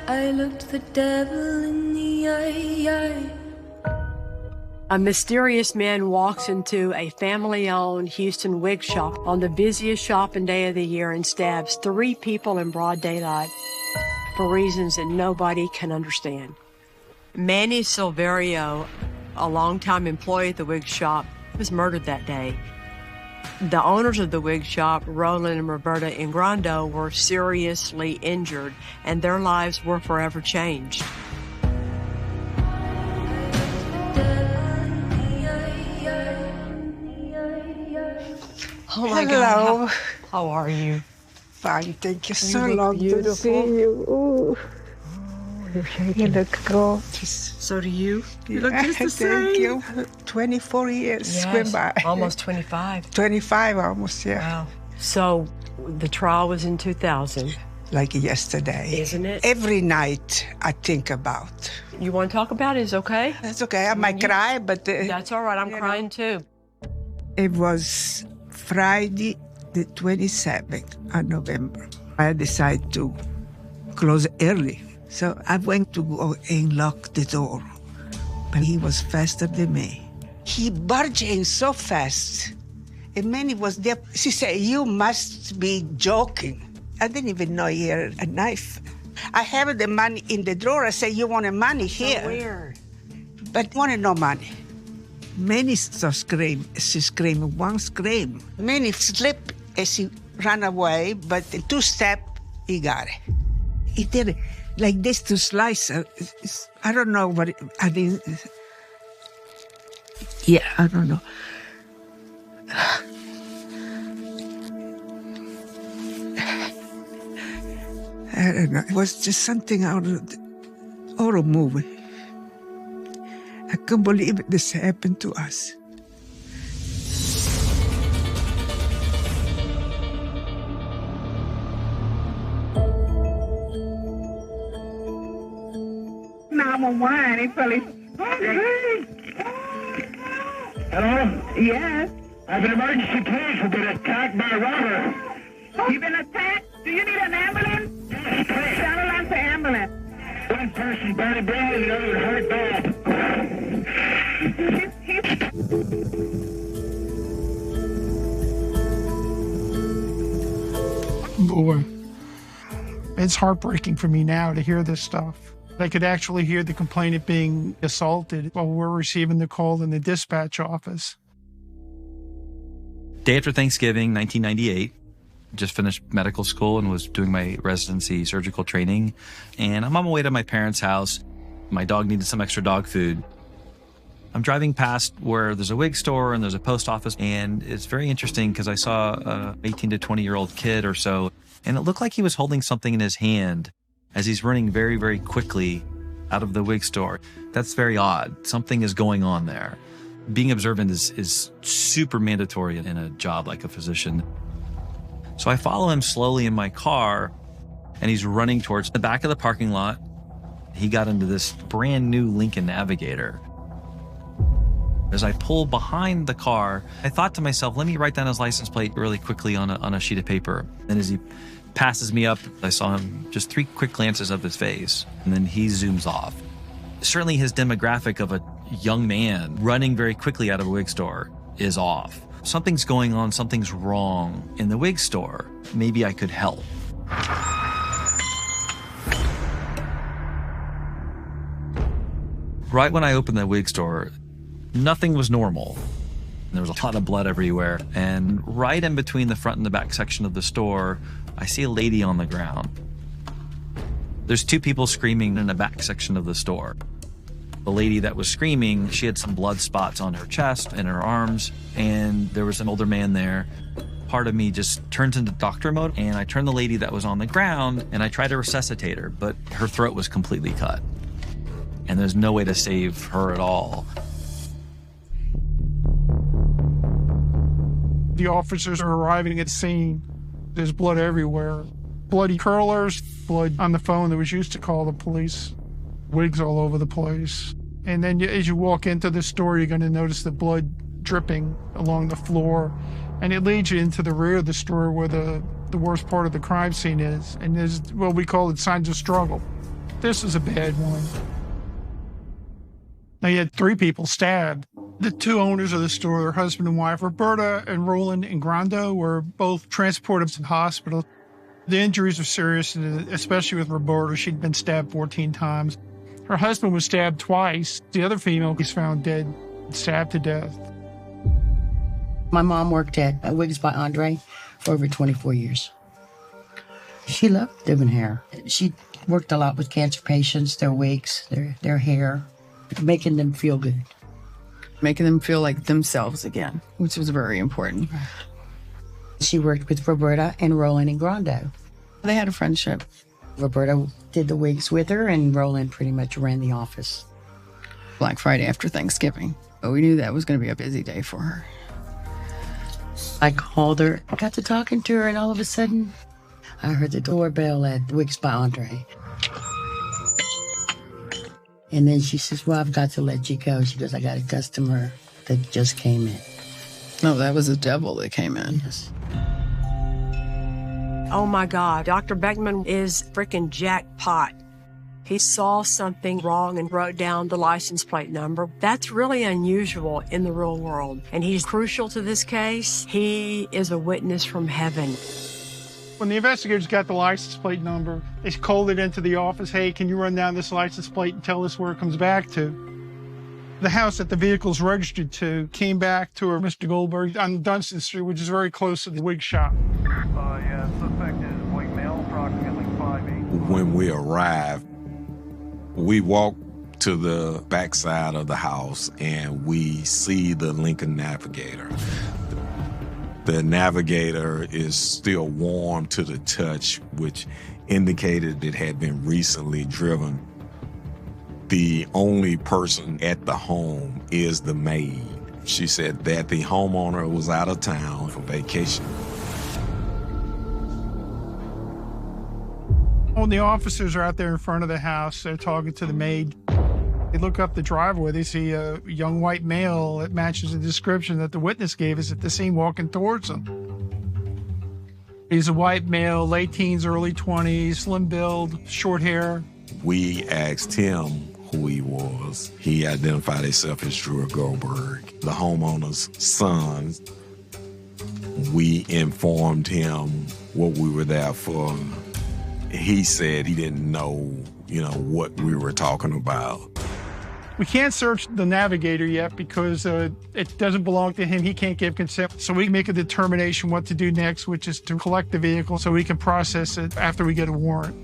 I looked the devil in the eye. A mysterious man walks into a family-owned Houston wig shop on the busiest shopping day of the year and stabs 3 people in broad daylight for reasons that nobody can understand. Manny Silverio, a longtime employee at the wig shop, was murdered that day. The owners of the wig shop, Roland and Roberta Ingrando, were seriously injured, and their lives were forever changed. Oh my Hello. God. How are you? Fine, thank you. So You look long to beautiful. see you. Ooh. You're shaking. You look gorgeous. So do you. You look just the same. Thank you. 24 years went by. Almost 25. 25 almost, yeah. Wow. So the trial was in 2000. Like yesterday. Isn't it? Every night I think about. You want to talk about it? Is okay? That's okay. I might cry, but... That's all right. I'm crying too. It was Friday the 27th of November. I decided to close early. So I went to go and lock the door. But he was faster than me. He barged in so fast. And Manny was there. She said, "You must be joking." I didn't even know he had a knife. I have the money in the drawer. I said, "You want the money here?" So weird. But wanted no money. Manny screamed. She screamed one scream. Manny slipped as he ran away, but in 2 steps, he got it. He did it like this to slice her. I don't know what I mean. Yeah, I don't know. I don't know. It was just something out of the horror movie. I can't believe this happened to us. It's police. Hello? Yes. I have an emergency case. We've been attacked by a robber. You've been attacked? Do you need an ambulance? Yes, please. Shout for ambulance. One person badly bleeding, the other hurt bad. Boy, it's heartbreaking for me now to hear this stuff. I could actually hear the complainant being assaulted while we're receiving the call in the dispatch office. Day after Thanksgiving, 1998, just finished medical school and was doing my residency surgical training. And I'm on my way to my parents' house. My dog needed some extra dog food. I'm driving past where there's a wig store and there's a post office. And it's very interesting because I saw a 18 to 20-year-old kid or so, and it looked like he was holding something in his hand as he's running very, very quickly out of the wig store. That's very odd. Something is going on there. Being observant is super mandatory in a job like a physician. So I follow him slowly in my car, and he's running towards the back of the parking lot. He got into this brand new Lincoln Navigator. As I pull behind the car, I thought to myself, let me write down his license plate really quickly on a sheet of paper. And as he passes me up, I saw him just 3 quick glances of his face, and then he zooms off. Certainly his demographic of a young man running very quickly out of a wig store is off. Something's going on, something's wrong in the wig store. Maybe I could help. Right when I opened the wig store, nothing was normal. There was a lot of blood everywhere, and right in between the front and the back section of the store, I see a lady on the ground. There's 2 people screaming in the back section of the store. The lady that was screaming, she had some blood spots on her chest and her arms, and there was an older man there. Part of me just turns into doctor mode, and I turn the lady that was on the ground, and I try to resuscitate her, but her throat was completely cut. And there's no way to save her at all. The officers are arriving at the scene. There's blood everywhere. Bloody curlers, blood on the phone that was used to call the police, wigs all over the place. And then as you walk into the store, you're going to notice the blood dripping along the floor. And it leads you into the rear of the store where the worst part of the crime scene is. And there's what we call it signs of struggle. This was a bad one. They had 3 people stabbed. The 2 owners of the store, their husband and wife, Roberta and Roland Ingrando, were both transported to the hospital. The injuries were serious, especially with Roberta. She'd been stabbed 14 times. Her husband was stabbed twice. The other female was found dead, stabbed to death. My mom worked at Wigs by Andre for over 24 years. She loved doing hair. She worked a lot with cancer patients, their wigs, their hair, making them feel good. Making them feel like themselves again, which was very important. She worked with Roberta and Roland Ingrando. They had a friendship. Roberta did the wigs with her, and Roland pretty much ran the office. Black Friday after Thanksgiving. But we knew that was going to be a busy day for her. I called her, got to talking to her, and all of a sudden, I heard the doorbell at Wigs by Andre. And then she says, well, I've got to let you go. She goes, I got a customer that just came in. No, that was the devil that came in. Yes. Oh my God, Dr. Beckman is freaking jackpot. He saw something wrong and wrote down the license plate number. That's really unusual in the real world. And he's crucial to this case. He is a witness from heaven. When the investigators got the license plate number, they called it into the office. Hey, can you run down this license plate and tell us where it comes back to? The house that the vehicle's registered to came back to Mr. Goldberg on Dunstan Street, which is very close to the wig shop. Yeah, suspect is white male, approximately 5'8". When we arrived, we walk to the backside of the house and we see the Lincoln Navigator. The Navigator is still warm to the touch, which indicated it had been recently driven. The only person at the home is the maid. She said that the homeowner was out of town for vacation. When the officers are out there in front of the house, they're talking to the maid. They look up the driveway. They see a young white male that matches the description that the witness gave us at the scene walking towards them. He's a white male, late teens, early 20s, slim build, short hair. We asked him who he was. He identified himself as Drew Goldberg, the homeowner's son. We informed him what we were there for. He said he didn't know, what we were talking about. We can't search the Navigator yet because it doesn't belong to him. He can't give consent. So we make a determination what to do next, which is to collect the vehicle so we can process it after we get a warrant.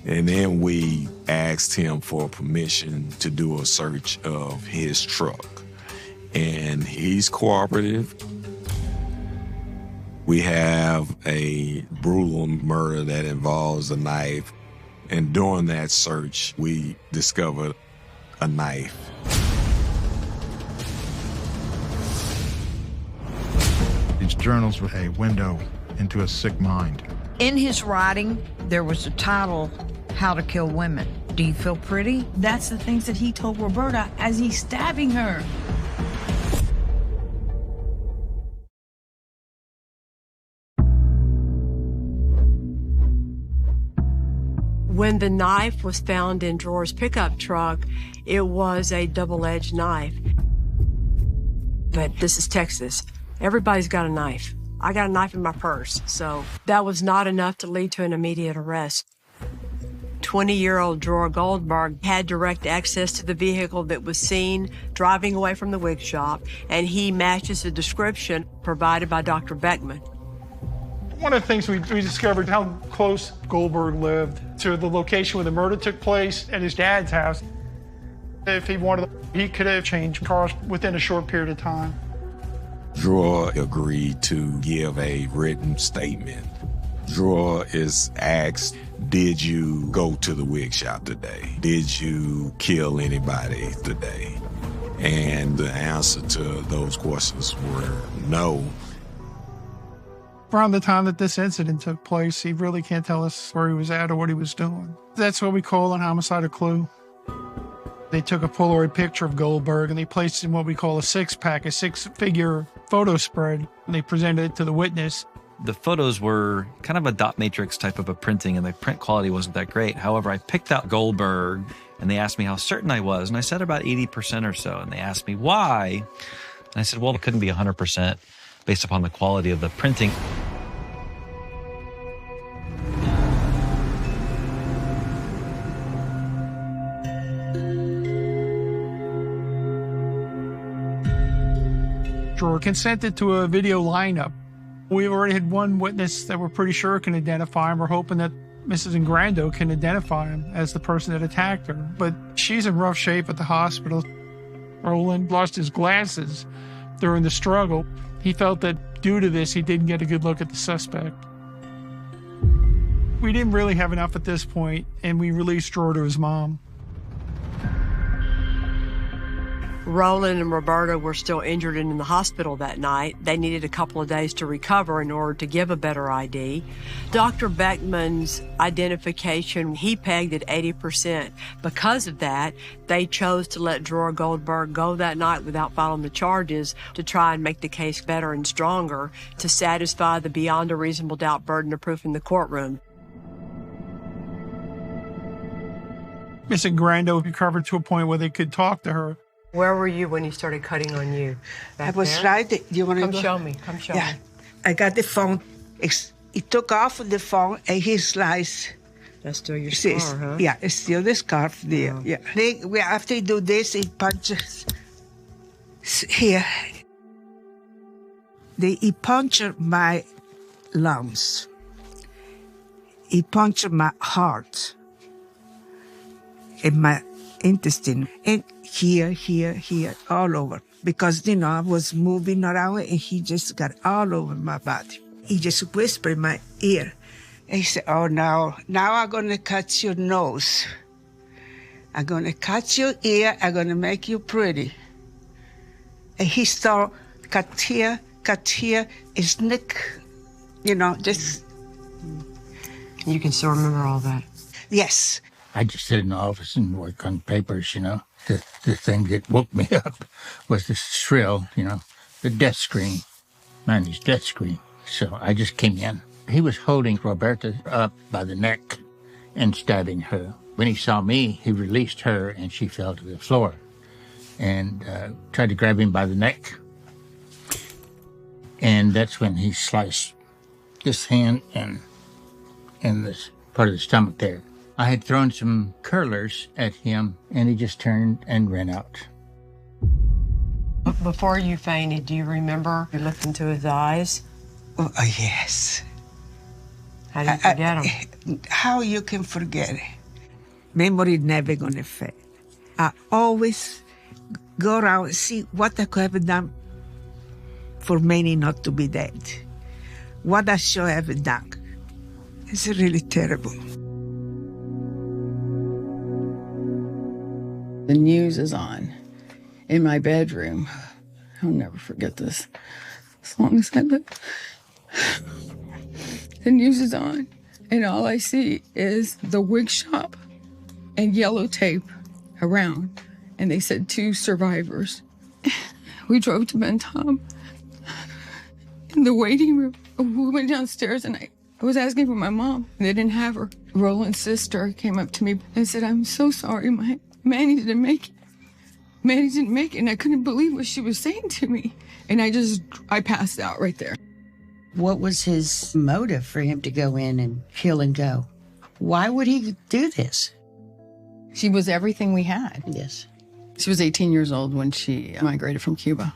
And then we asked him for permission to do a search of his truck. And he's cooperative. We have a brutal murder that involves a knife. And during that search, we discovered a knife. These journals were a window into a sick mind. In his writing, there was a title, How to Kill Women. Do you feel pretty? That's the things that he told Roberta as he's stabbing her. When the knife was found in Drewer's pickup truck, it was a double-edged knife. But this is Texas. Everybody's got a knife. I got a knife in my purse, so that was not enough to lead to an immediate arrest. 20-year-old Drewer Goldberg had direct access to the vehicle that was seen driving away from the wig shop, and he matches the description provided by Dr. Beckman. One of the things we discovered how close Goldberg lived to the location where the murder took place at his dad's house. If he wanted, he could have changed cars within a short period of time. Drewer agreed to give a written statement. Drewer is asked, did you go to the wig shop today? Did you kill anybody today? And the answer to those questions were no. Around the time that this incident took place, he really can't tell us where he was at or what he was doing. That's what we call an homicidal clue. They took a Polaroid picture of Goldberg and they placed it in what we call a six-pack, a six-figure photo spread, and they presented it to the witness. The photos were kind of a dot matrix type of a printing, and the print quality wasn't that great. However, I picked out Goldberg, and they asked me how certain I was, and I said about 80% or so, and they asked me why. And I said, well, it couldn't be 100% based upon the quality of the printing. Drawer consented to a video lineup. We already had one witness that we're pretty sure can identify him. We're hoping that Mrs. Ingrando can identify him as the person that attacked her. But she's in rough shape at the hospital. Roland lost his glasses during the struggle. He felt that due to this, he didn't get a good look at the suspect. We didn't really have enough at this point, and we released Drawer to his mom. Roland and Roberta were still injured and in the hospital that night. They needed a couple of days to recover in order to give a better ID. Dr. Beckman's identification, he pegged at 80%. Because of that, they chose to let Drawer Goldberg go that night without filing the charges to try and make the case better and stronger to satisfy the beyond a reasonable doubt burden of proof in the courtroom. Miss Ingrando recovered to a point where they could talk to her. Where were you when he started cutting on you? I was there? right there. Do you want to Come go? show me. Come show me. I got the phone. He took off the phone and he sliced. That's still your scar, huh? Yeah, it's still the scarf there. Oh. Yeah. After he do this, he punches here. He punctured my lungs. He punctured my heart and my intestine, and here, all over. Because, I was moving around and he just got all over my body. He just whispered in my ear. And he said, oh, now I'm going to cut your nose. I'm going to cut your ear. I'm going to make you pretty. And he started cut here, his neck, just... You can still remember all that? Yes. I just sit in the office and work on papers, The thing that woke me up was the shrill, the death scream, Manny's death scream. So I just came in. He was holding Roberta up by the neck and stabbing her. When he saw me, he released her and she fell to the floor and tried to grab him by the neck. And that's when he sliced this hand and this part of the stomach there. I had thrown some curlers at him, and he just turned and ran out. Before you fainted, do you remember you looked into his eyes? Oh, yes. How do you forget him? How you can forget it? Memory never gonna fade. I always go around and see what I could have done for Manny not to be dead. What I should have done. It's really terrible. The news is on in my bedroom. I'll never forget this as long as I live. The news is on, and all I see is the wig shop and yellow tape around. And they said 2 survivors. We drove to Ben Tom. In the waiting room, we went downstairs and I was asking for my mom. They didn't have her. Roland's sister came up to me and said, I'm so sorry, Manny didn't make it. Manny didn't make it, and I couldn't believe what she was saying to me. And I passed out right there. What was his motive for him to go in and kill and go? Why would he do this? She was everything we had. Yes. She was 18 years old when she migrated from Cuba.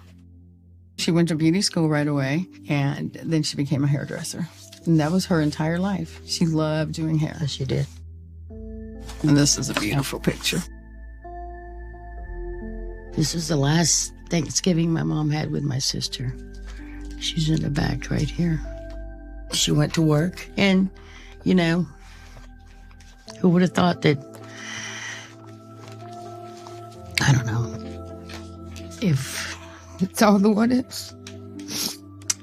She went to beauty school right away, and then she became a hairdresser. And that was her entire life. She loved doing hair. Yes, she did. And this is a beautiful picture. This is the last Thanksgiving my mom had with my sister. She's in the back right here. She went to work, and, who would have thought that, I don't know, if... It's all the what ifs.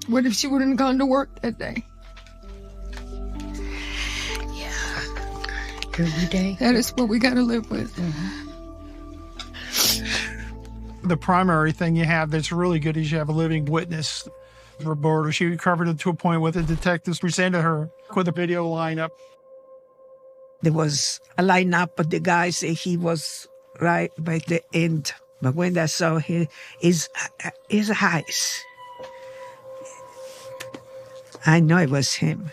What if she wouldn't have gone to work that day? Yeah. Every day. That is what we got to live with. Mm-hmm. The primary thing you have that's really good is you have a living witness. Roberta. She recovered it to a point where the detectives presented her with a video lineup. There was a lineup, but the guy said he was right by the end. But when I saw his eyes, I know it was him.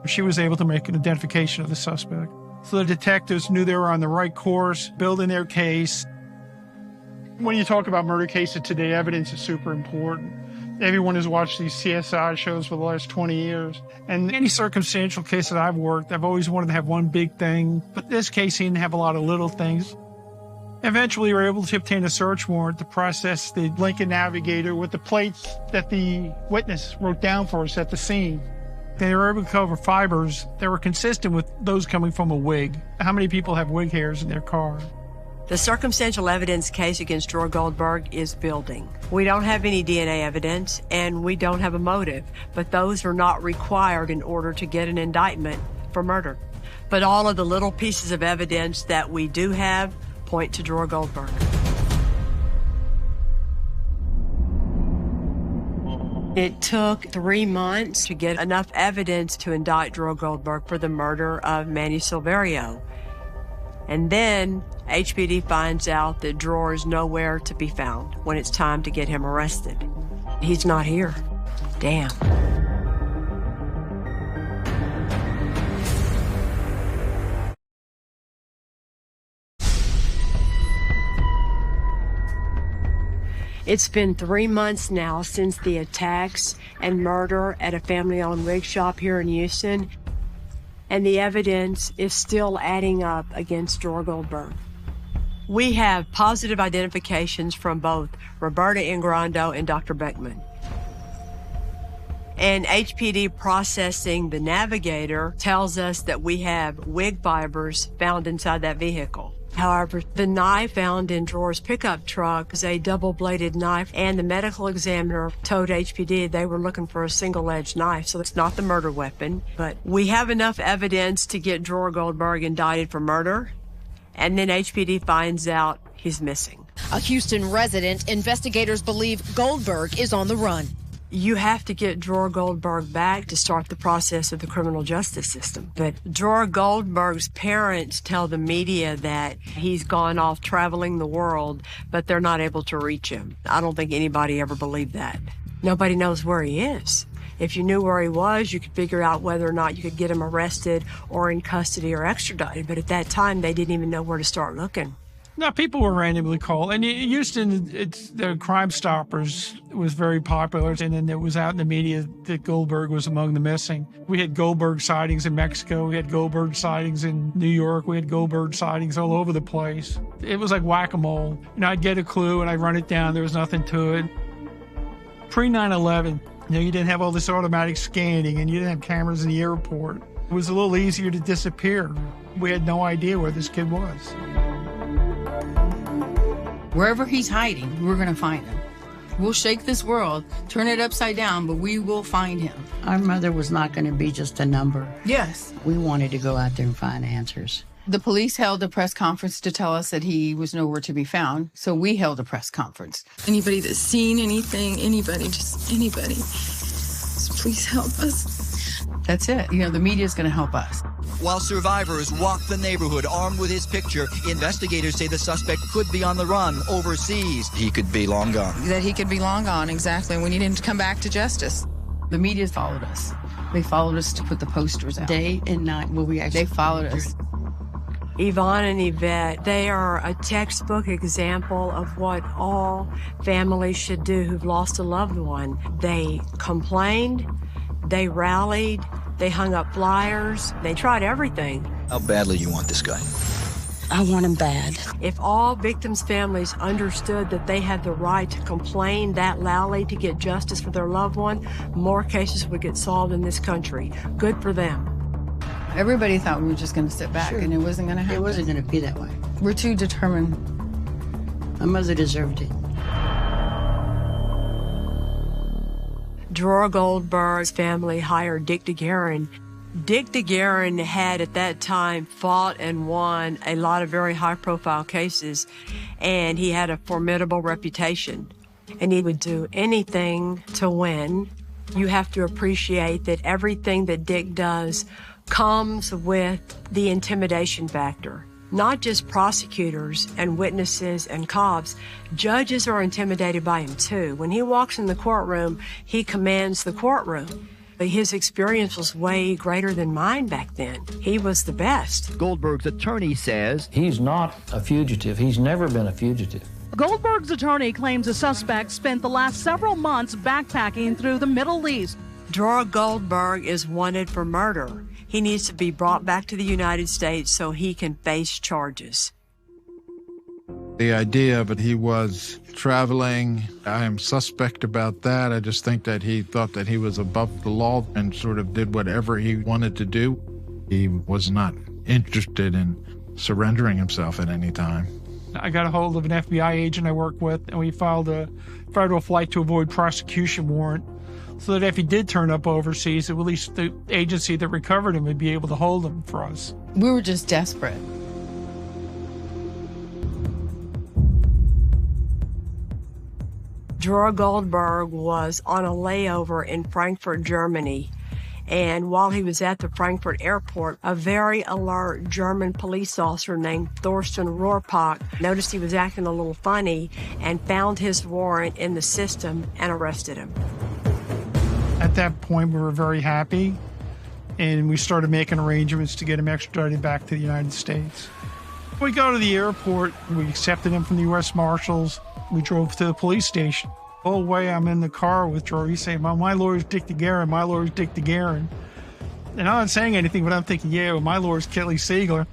She was able to make an identification of the suspect. So the detectives knew they were on the right course, building their case. When you talk about murder cases today, evidence is super important. Everyone has watched these CSI shows for the last 20 years. And any circumstantial case that I've worked, I've always wanted to have one big thing. But this case seemed to have a lot of little things. Eventually, we were able to obtain a search warrant to process the Lincoln Navigator with the plates that the witness wrote down for us at the scene. They were able to cover fibers that were consistent with those coming from a wig. How many people have wig hairs in their car? The circumstantial evidence case against Dror Goldberg is building. We don't have any DNA evidence, and we don't have a motive, but those are not required in order to get an indictment for murder. But all of the little pieces of evidence that we do have point to Dror Goldberg. It took 3 months to get enough evidence to indict Dror Goldberg for the murder of Manny Silverio. And then HPD finds out that Dror is nowhere to be found when it's time to get him arrested. He's not here. Damn. It's been 3 months now since the attacks and murder at a family-owned wig shop here in Houston, and the evidence is still adding up against Dror Goldberg. We have positive identifications from both Roberta Ingrando and Dr. Beckman. And HPD processing the Navigator tells us that we have wig fibers found inside that vehicle. However, the knife found in Dror's pickup truck is a double-bladed knife, and the medical examiner told HPD they were looking for a single-edged knife, so it's not the murder weapon. But we have enough evidence to get Dror Goldberg indicted for murder, and then HPD finds out he's missing. A Houston resident, investigators believe Goldberg is on the run. You have to get Dror Goldberg back to start the process of the criminal justice system. But Dror Goldberg's parents tell the media that he's gone off traveling the world, but they're not able to reach him. I don't think anybody ever believed that. Nobody knows where he is. If you knew where he was, you could figure out whether or not you could get him arrested or in custody or extradited. But at that time, they didn't even know where to start looking. No, people were randomly called. And Houston, the Crime Stoppers was very popular. And then it was out in the media that Goldberg was among the missing. We had Goldberg sightings in Mexico. We had Goldberg sightings in New York. We had Goldberg sightings all over the place. It was like whack-a-mole. I'd get a clue and I'd run it down. There was nothing to it. Pre-9/11, you didn't have all this automatic scanning and you didn't have cameras in the airport. It was a little easier to disappear. We had no idea where this kid was. Wherever he's hiding, we're going to find him. We'll shake this world, turn it upside down, but we will find him. Our mother was not going to be just a number. Yes. We wanted to go out there and find answers. The police held a press conference to tell us that he was nowhere to be found, so we held a press conference. Anybody that's seen anything, just anybody, just please help us. That's it. The media's going to help us. While survivors walk the neighborhood armed with his picture, investigators say the suspect could be on the run overseas. He could be long gone. That he could be long gone, exactly. We need him to come back to justice. The media followed us. They followed us to put the posters out. Day and night. They followed us. Yvonne and Yvette, they are a textbook example of what all families should do who've lost a loved one. They complained, they rallied, they hung up flyers, they tried everything. How badly you want this guy? I want him bad. If all victims' families understood that they had the right to complain that loudly to get justice for their loved one, more cases would get solved in this country. Good for them. Everybody thought we were just going to sit back and it wasn't going to happen. It wasn't going to be that way. We're too determined. My mother deserved it. Dror Goldberg's family hired Dick DeGuerin. Dick DeGuerin had at that time fought and won a lot of very high-profile cases, and he had a formidable reputation. and he would do anything to win. You have to appreciate that everything that Dick does comes with the intimidation factor. Not just prosecutors and witnesses and cops, judges are intimidated by him too. When he walks in the courtroom, he commands the courtroom. His experience was way greater than mine back then. He was the best. Goldberg's attorney says he's not a fugitive. He's never been a fugitive. Goldberg's attorney claims the suspect spent the last several months backpacking through the Middle East. Dror Goldberg is wanted for murder. He needs to be brought back to the United States so he can face charges. The idea of it, he was traveling. I am suspect about that. I just think that he thought that he was above the law and sort of did whatever he wanted to do. He was not interested in surrendering himself at any time. I got a hold of an FBI agent I work with, and we filed a federal flight to avoid prosecution warrant so that if he did turn up overseas, at least the agency that recovered him would be able to hold him for us. We were just desperate. Dror Goldberg was on a layover in Frankfurt, Germany. And while he was at the Frankfurt airport, a very alert German police officer named Thorsten Rohrpach noticed he was acting a little funny and found his warrant in the system and arrested him. At that point, we were very happy, and we started making arrangements to get him extradited back to the United States. We go to the airport, we accepted him from the U.S. Marshals, we drove to the police station. The whole way I'm in the car with Dror, he's saying, my lawyer's Dick DeGuerin, my lawyer's Dick DeGuerin. And I'm not saying anything, but I'm thinking, yeah, well, my lawyer's Kelly Siegler.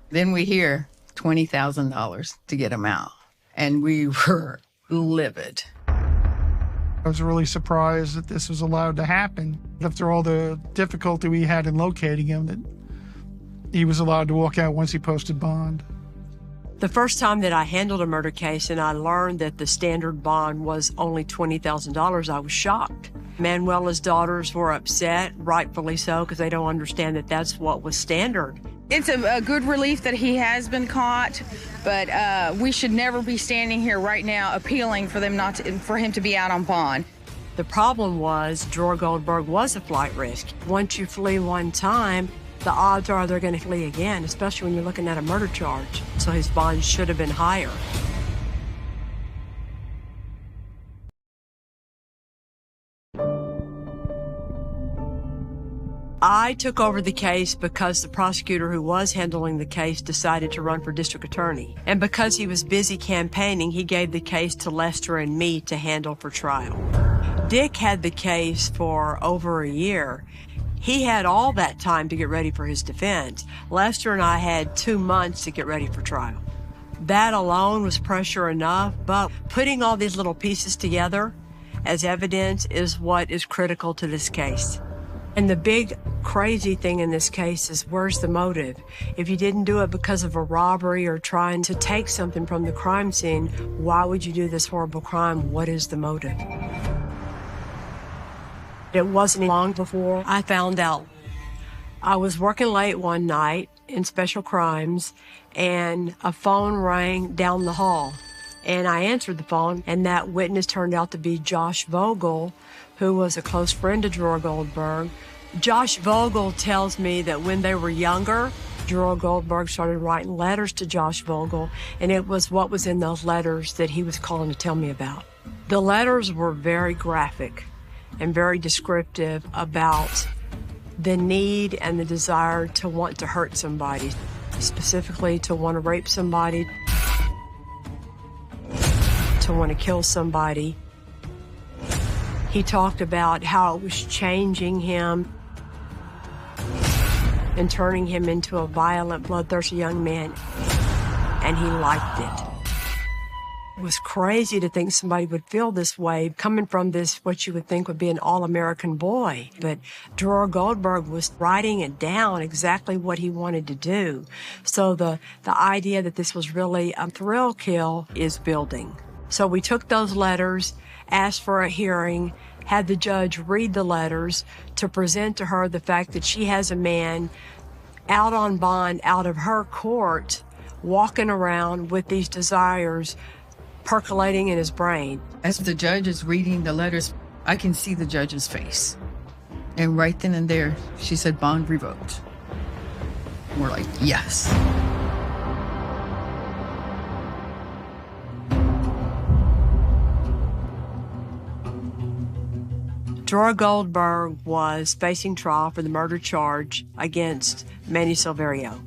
Then we hear $20,000 to get him out, and we were livid. I was really surprised that this was allowed to happen. After all the difficulty we had in locating him, that he was allowed to walk out once he posted bond. The first time that I handled a murder case and I learned that the standard bond was only $20,000, I was shocked. Manuela's daughters were upset, rightfully so, because they don't understand that that's what was standard. It's a good relief that he has been caught, but we should never be standing here right now appealing for him to be out on bond. The problem was Dror Goldberg was a flight risk. Once you flee one time, the odds are they're going to flee again, especially when you're looking at a murder charge. So his bond should have been higher. I took over the case because the prosecutor who was handling the case decided to run for district attorney. And because he was busy campaigning, he gave the case to Lester and me to handle for trial. Dick had the case for over a year. He had all that time to get ready for his defense. Lester and I had 2 months to get ready for trial. That alone was pressure enough, but putting all these little pieces together as evidence is what is critical to this case. And the big crazy thing in this case is, where's the motive? If you didn't do it because of a robbery or trying to take something from the crime scene, why would you do this horrible crime? What is the motive? It wasn't long before I found out. I was working late one night in special crimes, and a phone rang down the hall. And I answered the phone, and that witness turned out to be Josh Vogel, who was a close friend of Dror Goldberg. Josh Vogel tells me that when they were younger, Dror Goldberg started writing letters to Josh Vogel, and it was what was in those letters that he was calling to tell me about. The letters were very graphic and very descriptive about the need and the desire to want to hurt somebody, specifically to want to rape somebody, to want to kill somebody. He talked about how it was changing him and turning him into a violent, bloodthirsty young man, and he liked it. It was crazy to think somebody would feel this way coming from this, what you would think would be an all-American boy. But Dror Goldberg was writing it down exactly what he wanted to do. So the idea that this was really a thrill kill is building. So we took those letters, asked for a hearing, had the judge read the letters to present to her the fact that she has a man out on bond out of her court walking around with these desires percolating in his brain. As the judge is reading the letters, I can see the judge's face. And right then and there, she said, bond revoked. We're like, yes. Dror Goldberg was facing trial for the murder charge against Manny Silverio.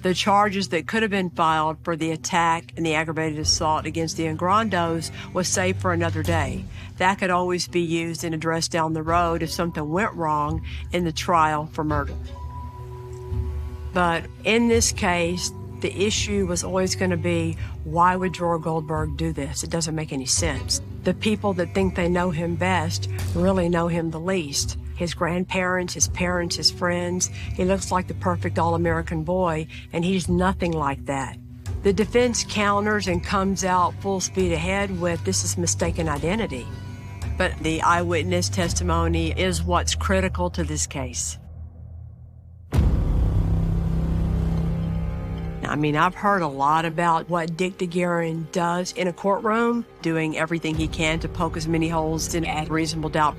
The charges that could have been filed for the attack and the aggravated assault against the Ingrandos was saved for another day. That could always be used and addressed down the road if something went wrong in the trial for murder. But in this case, the issue was always going to be, why would Dror Goldberg do this? It doesn't make any sense. The people that think they know him best really know him the least. His grandparents, his parents, his friends. He looks like the perfect all-American boy, and he's nothing like that. The defense counters and comes out full speed ahead with, this is mistaken identity. But the eyewitness testimony is what's critical to this case. I mean, I've heard a lot about what Dick DeGuerin does in a courtroom, doing everything he can to poke as many holes in add reasonable doubt.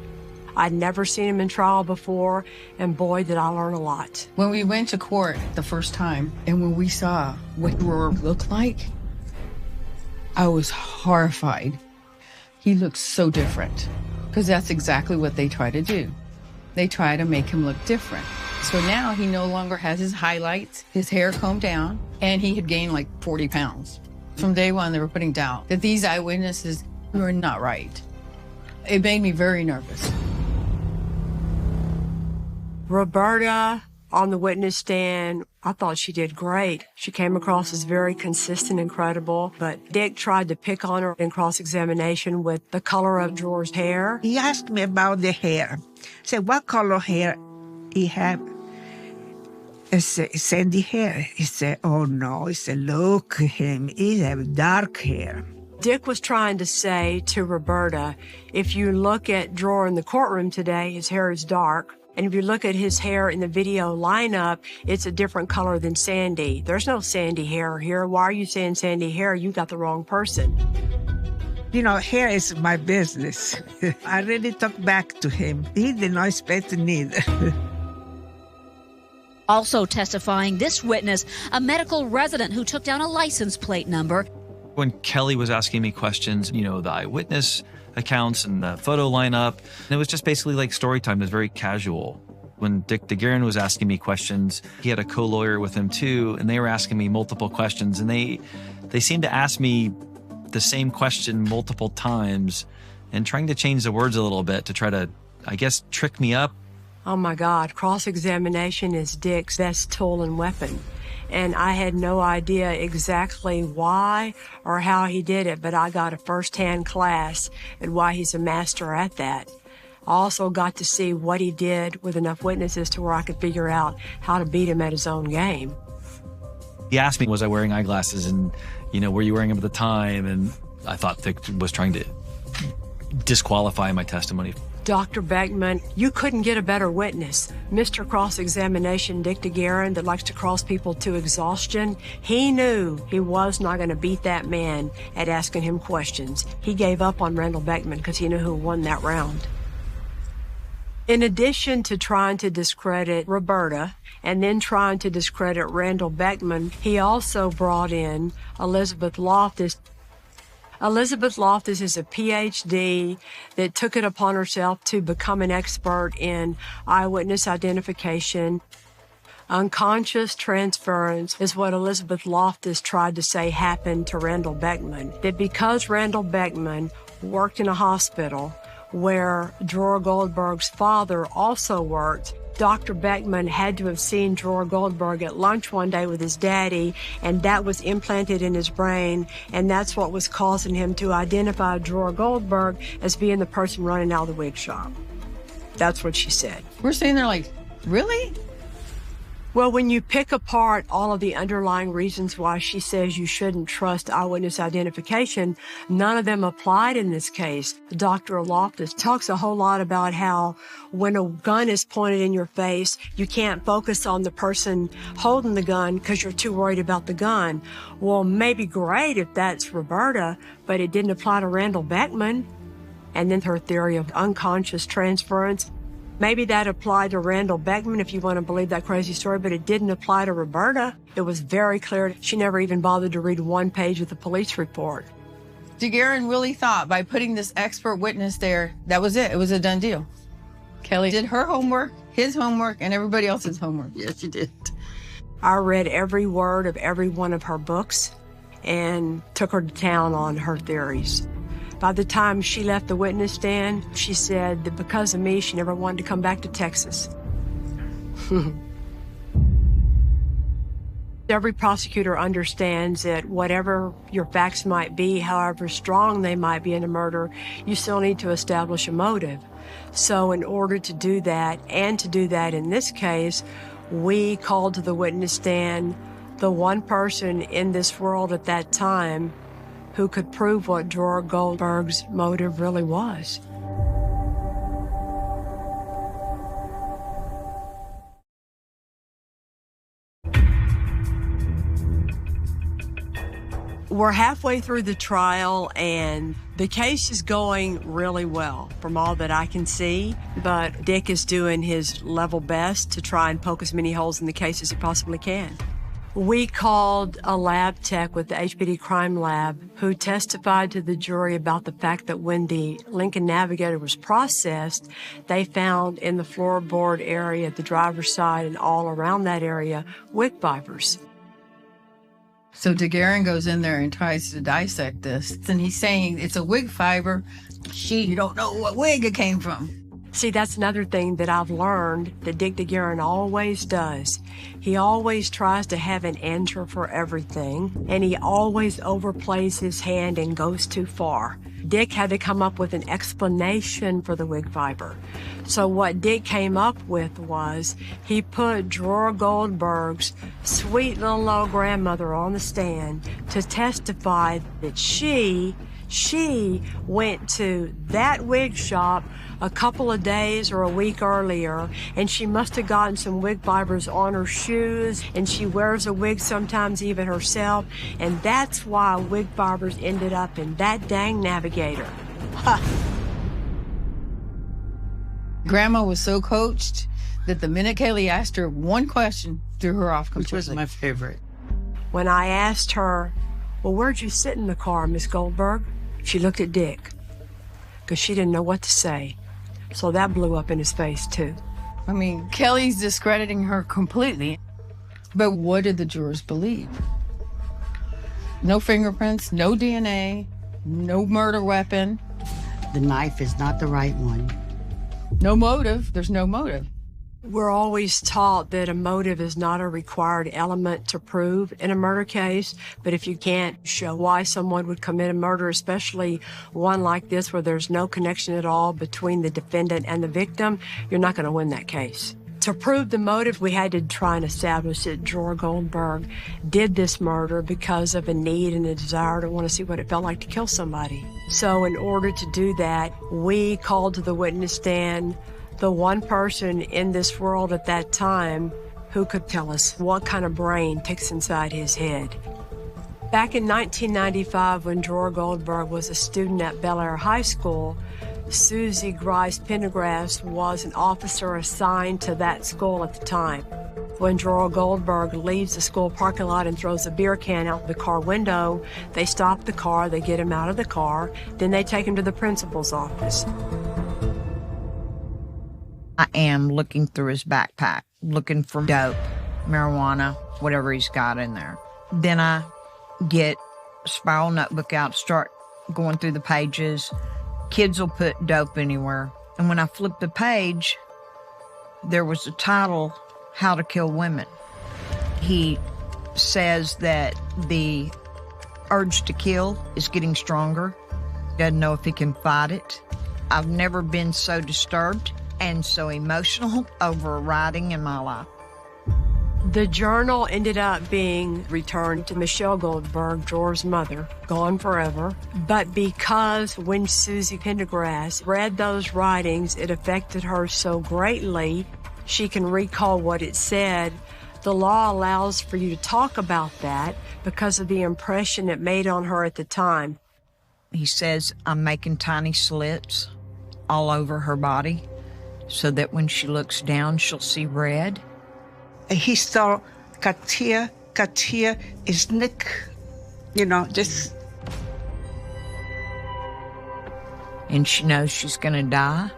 I'd never seen him in trial before, and boy, did I learn a lot. When we went to court the first time, and when we saw what Dror looked like, I was horrified. He looks so different, because that's exactly what they try to do. They try to make him look different. So now he no longer has his highlights, his hair combed down, and he had gained like 40 pounds. From day one, they were putting doubt that these eyewitnesses were not right. It made me very nervous. Roberta, on the witness stand, I thought she did great. She came across as very consistent and credible, but Dick tried to pick on her in cross-examination with the color of Dror's hair. He asked me about the hair. I said, what color hair he have? I said, sandy hair. He said, oh no. He said, look at him, he have dark hair. Dick was trying to say to Roberta, if you look at Dror in the courtroom today, his hair is dark. And if you look at his hair in the video lineup, it's a different color than Sandy. There's no Sandy hair here. Why are you saying Sandy hair? You got the wrong person. You know, hair is my business. I really talked back to him. He did not expect it neither. Also testifying, this witness, a medical resident who took down a license plate number. When Kelly was asking me questions, you know, the eyewitness accounts and the photo lineup, and it was just basically like story time. It was very casual. When Dick DeGuerin was asking me questions, he had a co-lawyer with him too, and they were asking me multiple questions, and they seemed to ask me the same question multiple times and trying to change the words a little bit to try to, I guess, trick me up. Oh my God, cross-examination is Dick's best tool and weapon. And I had no idea exactly why or how he did it, but I got a first-hand class and why he's a master at that. I also got to see what he did with enough witnesses to where I could figure out how to beat him at his own game. He asked me, was I wearing eyeglasses, and, you know, were you wearing them at the time? And I thought Dick was trying to disqualify my testimony. Dr. Beckman, you couldn't get a better witness. Mr. Cross-Examination Dick DeGuerin that likes to cross people to exhaustion, he knew he was not going to beat that man at asking him questions. He gave up on Randall Beckman because he knew who won that round. In addition to trying to discredit Roberta and then trying to discredit Randall Beckman, he also brought in Elizabeth Loftus. Elizabeth Loftus is a PhD that took it upon herself to become an expert in eyewitness identification. Unconscious transference is what Elizabeth Loftus tried to say happened to Randall Beckman. That because Randall Beckman worked in a hospital where Dror Goldberg's father also worked, Dr. Beckman had to have seen Dror Goldberg at lunch one day with his daddy, and that was implanted in his brain, and that's what was causing him to identify Dror Goldberg as being the person running out of the wig shop. That's what she said. We're sitting there like, really? Well, when you pick apart all of the underlying reasons why she says you shouldn't trust eyewitness identification, none of them applied in this case. Dr. Loftus talks a whole lot about how when a gun is pointed in your face, you can't focus on the person holding the gun because you're too worried about the gun. Well, maybe great if that's Roberta, but it didn't apply to Randall Beckman. And then her theory of unconscious transference. Maybe that applied to Randall Beckman, if you want to believe that crazy story, but it didn't apply to Roberta. It was very clear. She never even bothered to read one page of the police report. DeGuerin really thought by putting this expert witness there, that was it. It was a done deal. Kelly did her homework, his homework, and everybody else's homework. Yes, she did. I read every word of every one of her books and took her to town on her theories. By the time she left the witness stand, she said that because of me, she never wanted to come back to Texas. Every prosecutor understands that whatever your facts might be, however strong they might be in a murder, you still need to establish a motive. So in order to do that, and to do that in this case, we called to the witness stand the one person in this world at that time who could prove what Drawer Goldberg's motive really was. We're halfway through the trial, and the case is going really well from all that I can see, but Dick is doing his level best to try and poke as many holes in the case as he possibly can. We called a lab tech with the HPD Crime Lab who testified to the jury about the fact that when the Lincoln Navigator was processed, they found in the floorboard area, the driver's side, and all around that area, wick vipers. So DeGuerin goes in there and tries to dissect this, and he's saying it's a wig fiber. You don't know what wig it came from. See, that's another thing that I've learned that Dick DeGuerin always does. He always tries to have an answer for everything, and he always overplays his hand and goes too far. Dick had to come up with an explanation for the wig fiber. So what Dick came up with was he put Drawer Goldberg's sweet little old grandmother on the stand to testify that she went to that wig shop a couple of days or a week earlier, and she must have gotten some wig fibers on her shoes, and she wears a wig sometimes even herself, and that's why wig fibers ended up in that dang Navigator. Grandma was so coached that the minute Kelly asked her one question, threw her off completely. Which was my favorite. When I asked her, well, where'd you sit in the car, Miss Goldberg? She looked at Dick, because she didn't know what to say. So that blew up in his face, too. I mean, Kelly's discrediting her completely. But what did the jurors believe? No fingerprints, no DNA, no murder weapon. The knife is not the right one. No motive. There's no motive. We're always taught that a motive is not a required element to prove in a murder case, but if you can't show why someone would commit a murder, especially one like this where there's no connection at all between the defendant and the victim, you're not going to win that case. To prove the motive, we had to try and establish that Drawer Goldberg did this murder because of a need and a desire to want to see what it felt like to kill somebody. So in order to do that, we called to the witness stand the one person in this world at that time who could tell us what kind of brain ticks inside his head. Back in 1995, when Drawer Goldberg was a student at Bel Air High School, Susie Grice Pendergrass was an officer assigned to that school at the time. When Drawer Goldberg leaves the school parking lot and throws a beer can out the car window, they stop the car, they get him out of the car, then they take him to the principal's office. I am looking through his backpack, looking for dope, marijuana, whatever he's got in there. Then I get a spiral notebook out, start going through the pages. Kids will put dope anywhere. And when I flip the page, there was a title, How to Kill Women. He says that the urge to kill is getting stronger. Doesn't know if he can fight it. I've never been so disturbed and so emotional over writing in my life. The journal ended up being returned to Michelle Goldberg, Jor's mother, gone forever. But because when Susie Pendergrass read those writings, it affected her so greatly, she can recall what it said. The law allows for you to talk about that because of the impression it made on her at the time. He says, I'm making tiny slits all over her body so that when she looks down, she'll see red. He saw Katia is Nick, just. And she knows she's gonna die.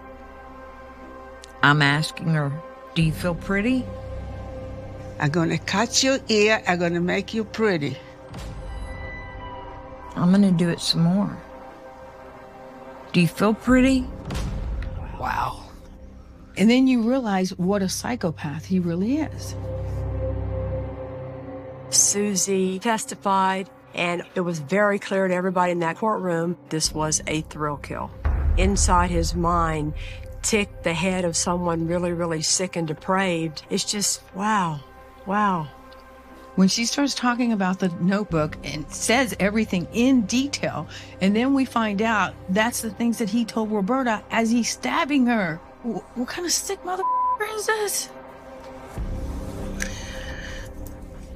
I'm asking her, do you feel pretty? I'm gonna cut your ear, I'm gonna make you pretty. I'm gonna do it some more. Do you feel pretty? Wow. And then you realize what a psychopath he really is. Susie testified, and it was very clear to everybody in that courtroom this was a thrill kill. Inside his mind ticked the head of someone really, really sick and depraved. It's just, wow. When she starts talking about the notebook and says everything in detail, and then we find out that's the things that he told Roberta as he's stabbing her. What kind of sick motherfucker is this?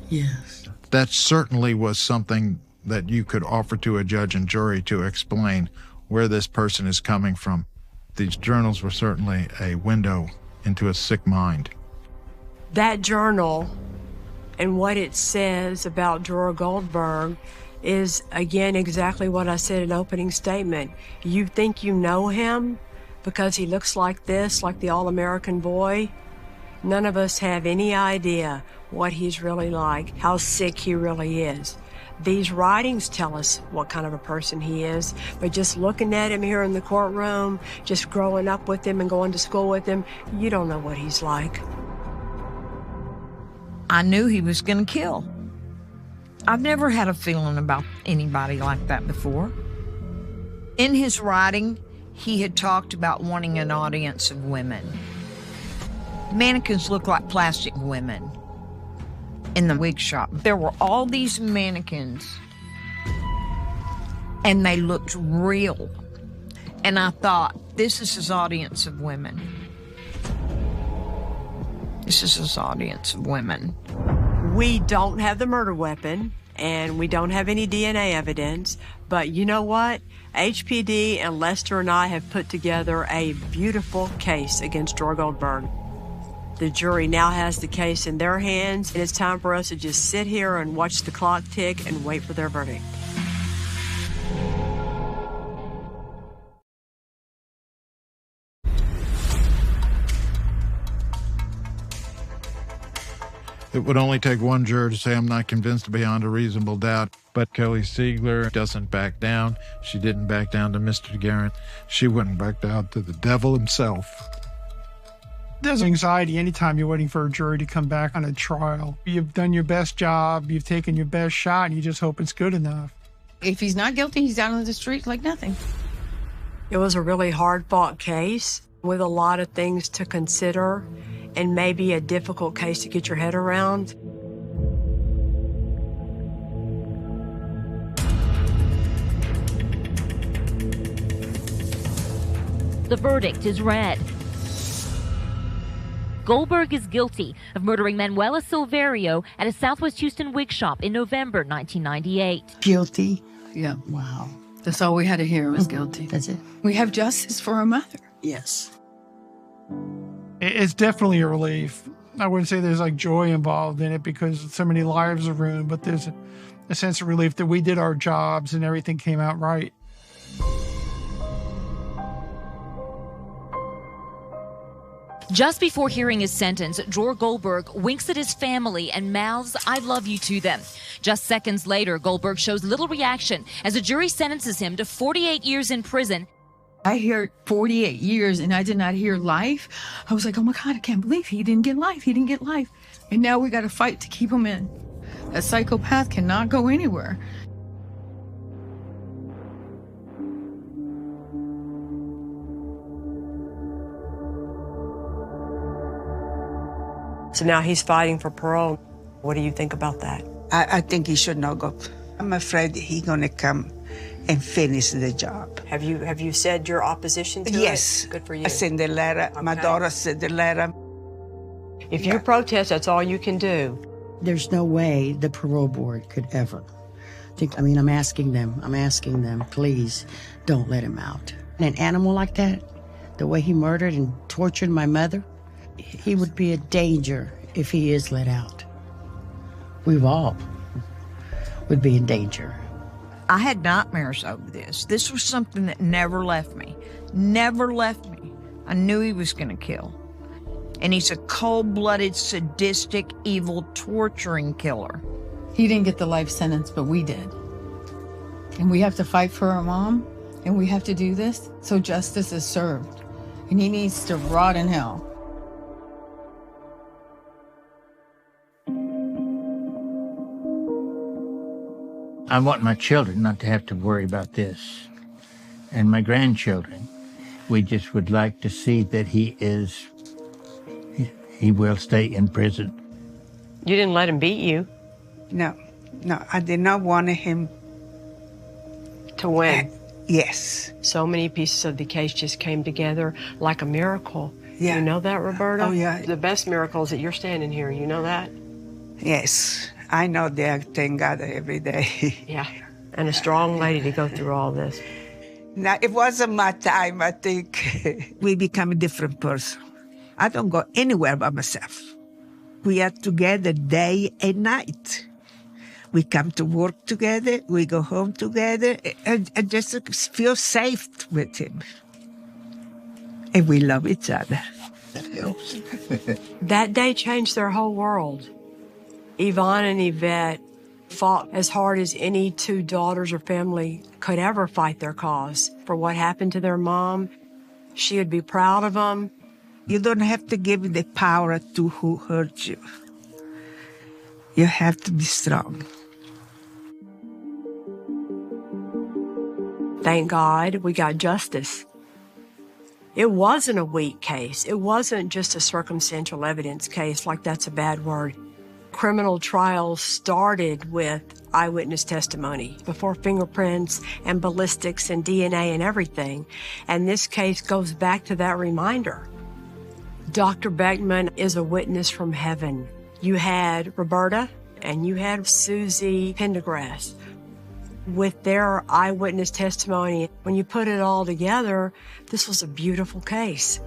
Yes. That certainly was something that you could offer to a judge and jury to explain where this person is coming from. These journals were certainly a window into a sick mind. That journal and what it says about Jorah Goldberg is, again, exactly what I said in opening statement. You think you know him because he looks like this, like the all-American boy. None of us have any idea what he's really like, how sick he really is. These writings tell us what kind of a person he is, but just looking at him here in the courtroom, just growing up with him and going to school with him, you don't know what he's like. I knew he was gonna kill. I've never had a feeling about anybody like that before. In his writing, he had talked about wanting an audience of women. Mannequins look like plastic women. In the wig shop, there were all these mannequins, and they looked real. And I thought, this is his audience of women. This is his audience of women. We don't have the murder weapon, and we don't have any DNA evidence, but you know what? HPD and Lester and I have put together a beautiful case against Jorah Goldberg. The jury now has the case in their hands, and it's time for us to just sit here and watch the clock tick and wait for their verdict. It would only take one juror to say, I'm not convinced beyond a reasonable doubt. But Kelly Siegler doesn't back down. She didn't back down to Mr. Garrett. She wouldn't back down to the devil himself. There's anxiety anytime you're waiting for a jury to come back on a trial. You've done your best job, you've taken your best shot, and you just hope it's good enough. If he's not guilty, he's out on the street like nothing. It was a really hard-fought case with a lot of things to consider and maybe a difficult case to get your head around. The verdict is read. Goldberg is guilty of murdering Manuela Silverio at a Southwest Houston wig shop in November 1998. Guilty? Yeah, wow. That's all we had to hear was guilty. That's it. We have justice for our mother. Yes. It's definitely a relief. I wouldn't say there's like joy involved in it because so many lives are ruined, but there's a sense of relief that we did our jobs and everything came out right. Just before hearing his sentence, Jorah Goldberg winks at his family and mouths, I love you to them. Just seconds later, Goldberg shows little reaction as a jury sentences him to 48 years in prison. I heard 48 years and I did not hear life. I was like, oh my God, I can't believe he didn't get life. He didn't get life. And now we got to fight to keep him in. A psychopath cannot go anywhere. So now he's fighting for parole. What do you think about that? I think he should not go. I'm afraid he's going to come and finish the job. Have you said your opposition to it? Yes. Good for you. I sent the letter. Okay. My daughter sent the letter. If you protest, that's all you can do. There's no way the parole board could ever think. I mean, I'm asking them, please don't let him out. And an animal like that, the way he murdered and tortured my mother, he would be a danger if he is let out. We all would be in danger. I had nightmares over this. This was something that never left me. Never left me. I knew he was going to kill. And he's a cold-blooded, sadistic, evil, torturing killer. He didn't get the life sentence, but we did. And we have to fight for our mom, and we have to do this so justice is served. And he needs to rot in hell. I want my children not to have to worry about this. And my grandchildren, we just would like to see that he will stay in prison. You didn't let him beat you. No, I did not want him to win. Yes. So many pieces of the case just came together like a miracle. Yeah. You know that, Roberta? Oh, yeah. The best miracle is that you're standing here. You know that? Yes. I know that. Thank God every day. Yeah. And a strong lady to go through all this. Now, it wasn't my time, I think. We become a different person. I don't go anywhere by myself. We are together day and night. We come to work together. We go home together. I just feel safe with him. And we love each other. That day changed their whole world. Yvonne and Yvette fought as hard as any two daughters or family could ever fight their cause. For what happened to their mom, she would be proud of them. You don't have to give the power to who hurt you. You have to be strong. Thank God we got justice. It wasn't a weak case. It wasn't just a circumstantial evidence case, like that's a bad word. Criminal trials started with eyewitness testimony before fingerprints and ballistics and DNA and everything. And this case goes back to that reminder. Dr. Beckman is a witness from heaven. You had Roberta and you had Susie Pendergrass with their eyewitness testimony. When you put it all together, this was a beautiful case.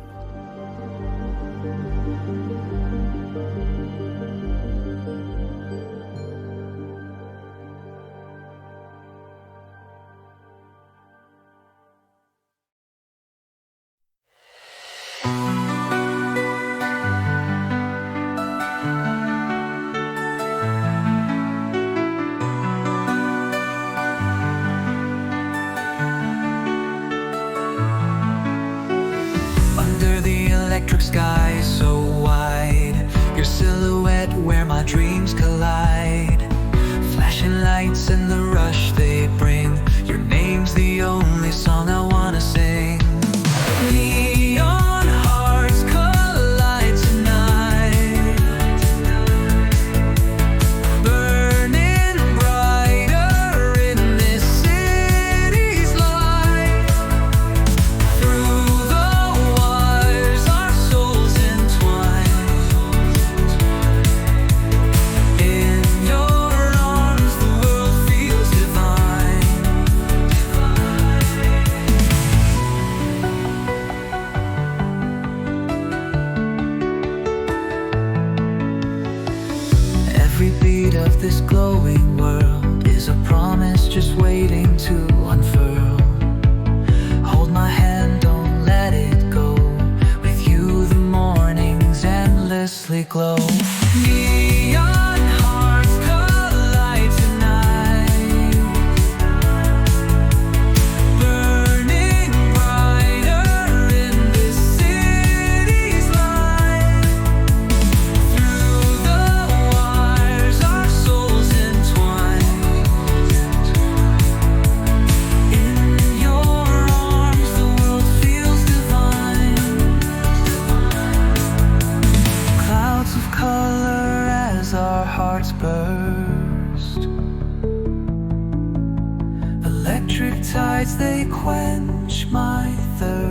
Sky so wide, your silhouette where my dreams collide. Flashing lights and the rush they bring. Your name's the only song I wanna sing. Neon hearts collide tonight, burning brighter in this city's light. Through the wires our souls entwine. In your arms the world feels divine. Every beat of this glowing world is a promise just waiting to unfurl. Hold my hand, don't let it go. With you the mornings endlessly glow. Neon hearts collide tonight, burning brighter in this city's light. Through the wires our souls entwine. lights, they quench my thirst.